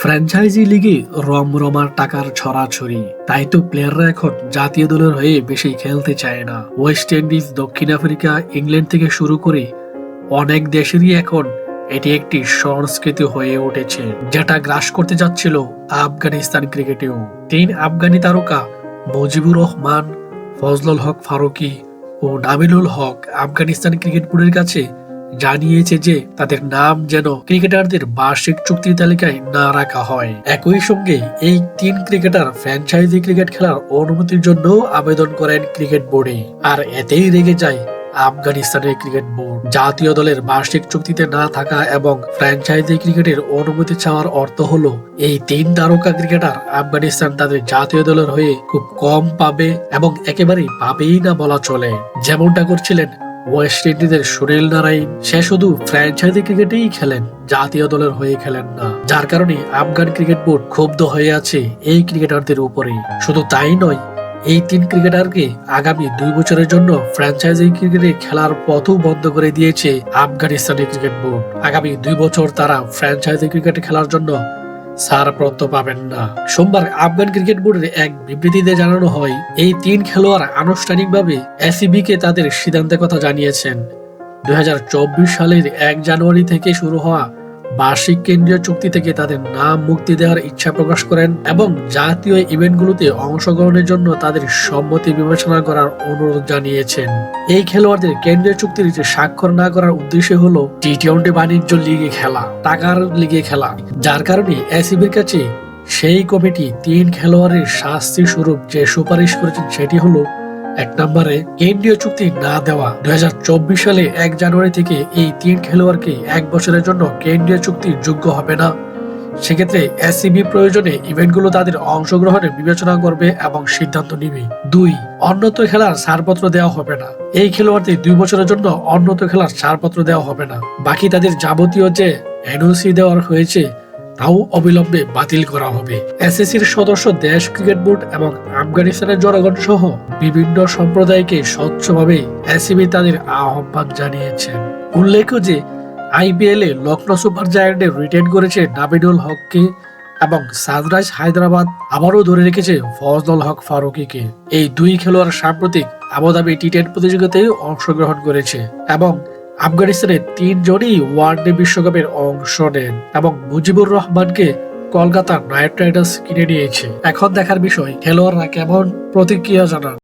Franchise লিগে রমরমার টাকার ছড়াছড়ি, তাই তো প্লেয়াররা এখন জাতীয় দলের হয়ে বেশি খেলতে চায় না। ওয়েস্ট ইন্ডিজ, দক্ষিণ আফ্রিকা, ইংল্যান্ড থেকে শুরু করে অনেক দেশেরই এখন এটি একটি সংস্কৃতি হয়ে উঠেছে, যেটা গ্রাস করতে যাচ্ছিল আফগানিস্তান ক্রিকেটেও। তিন আফগানি তারকা মুজিবুর রহমান, ফজলুল হক ফারুকী ও নাবিলুল হক আফগানিস্তান ক্রিকেট বোর্ডের কাছে জানিয়েছে যে তাদের নাম যেন ক্রিকেটারদের বার্ষিক চুক্তির তালিকায় না রাখা হয়। একই সঙ্গে এই তিন ক্রিকেটার ফ্র্যাঞ্চাইজি ক্রিকেট খেলার অনুমতির জন্য আবেদন করেন ক্রিকেট বোর্ডে। আর এতেই রেগে যায় আফগানিস্তানের ক্রিকেট বোর্ড। জাতীয় দলের বার্ষিক চুক্তিতে না থাকা এবং ফ্র্যাঞ্চাইজি ক্রিকেটের অনুমতি চাওয়ার অর্থ হলো এই তিন তারকা ক্রিকেটার আফগানিস্তান তাদের জাতীয় দলের হয়ে খুব কম পাবে এবং একেবারেই পাবেই না বলা চলে। যেমনটা করছিলেন ওয়েস্ট ইন্ডিজের সুনীল নারাইন, সে শুধু ফ্র্যাঞ্চাইজি ক্রিকেটেই খেলেন, জাতীয় দলের হয়ে খেলেন না। যার কারণে আফগান ক্রিকেট বোর্ড ক্ষুব্ধ হয়ে আছে এই ক্রিকেটারদের উপরে। শুধু তাই নয়, এই তিন ক্রিকেটারকে আগামী 2 বছরের জন্য ফ্র্যাঞ্চাইজি ক্রিকেটে খেলার পথও বন্ধ করে দিয়েছে আফগানিস্তানের ক্রিকেট বোর্ড। আগামী 2 বছর তারা ফ্র্যাঞ্চাইজি ক্রিকেটে খেলার জন্য ছাড়পত্র পাবেন না। সোমবার আফগান ক্রিকেট বোর্ডের এক বিবৃতিতে জানানো হয়, এই তিন খেলোয়াড় আনুষ্ঠানিকভাবে এসিবি কে তাদের সিদ্ধান্তের কথা জানিয়েছেন। 2024 সালের 1 জানুয়ারি থেকে শুরু হওয়া বার্ষিক কেন্দ্রীয় চুক্তি থেকে তাদের নাম মুক্তি দেওয়ার ইচ্ছা প্রকাশ করেন এবং জাতীয় ইভেন্টগুলোতে অংশগ্রহণের জন্য তাদের সম্মতি বিবেচনা করার অনুরোধ জানিয়েছেন। এই খেলোয়াড়দের কেন্দ্রীয় চুক্তির স্বাক্ষর না করার উদ্দেশ্য হলো টি-20 বাণিজ্য লিগে খেলা, টাকার লিগে খেলা। যার কারণে এসিবির কাছে সেই কমিটি তিন খেলোয়াড়ের শাস্তি স্বরূপ যে সুপারিশ করেছেন সেটি হলো, 1 নম্বরে কেন্দ্রীয় চুক্তি না দেওয়া। 2024 সালে 1 জানুয়ারি থেকে এই তিন খেলোয়াড়কে 1 বছরের জন্য কেন্দ্রীয় চুক্তির যোগ্য হবে না। সেক্ষেত্রে এসিবি প্রয়োজনে ইভেন্টগুলো তাদের অংশগ্রহণে বিবেচনা করবে এবং সিদ্ধান্ত নিবে। 2, অন্যত্র খেলার ছাড়পত্র দেওয়া হবে না। এই খেলোয়াড়দের 2 বছরের জন্য অন্যত্র খেলার ছাড়পত্র দেওয়া হবে না। বাকি তাদের যাবতীয় যে এনওসি দেওয়ার হয়েছে তাও অবিলম্বে বাতিল করা হবে। এসএসির সদস্য দেশ ক্রিকেট বোর্ড এবং আফগানিস্তানের জনগণ সহ বিভিন্ন সম্প্রদায়কে স্বচ্ছভাবে এসিবি তাদের আহ্বান জানিয়েছেন। উল্লেখ্য যে আইপিএল এ লখনৌ সুপার জায়ান্টে রিটেন করেছে নাবিলুল হককে এবং সানরাইজ হায়দ্রাবাদ আবারও ধরে রেখেছে ফজলুল হক ফারুকীকে। এই দুই খেলোয়াড় সাম্প্রতিক আবুধাবি টি-10 প্রতিযোগিতায় অংশগ্রহণ করেছে এবং আফগানিস্তানের 3 জনই ওয়ানডে বিশ্বকাপের অংশ নেন এবং মুজিবুর রহমানকে কলকাতা নাইট রাইডার্স কিনে নিয়েছে। এখন দেখার বিষয় খেলোয়াড়রা কেমন প্রতিক্রিয়া জানান।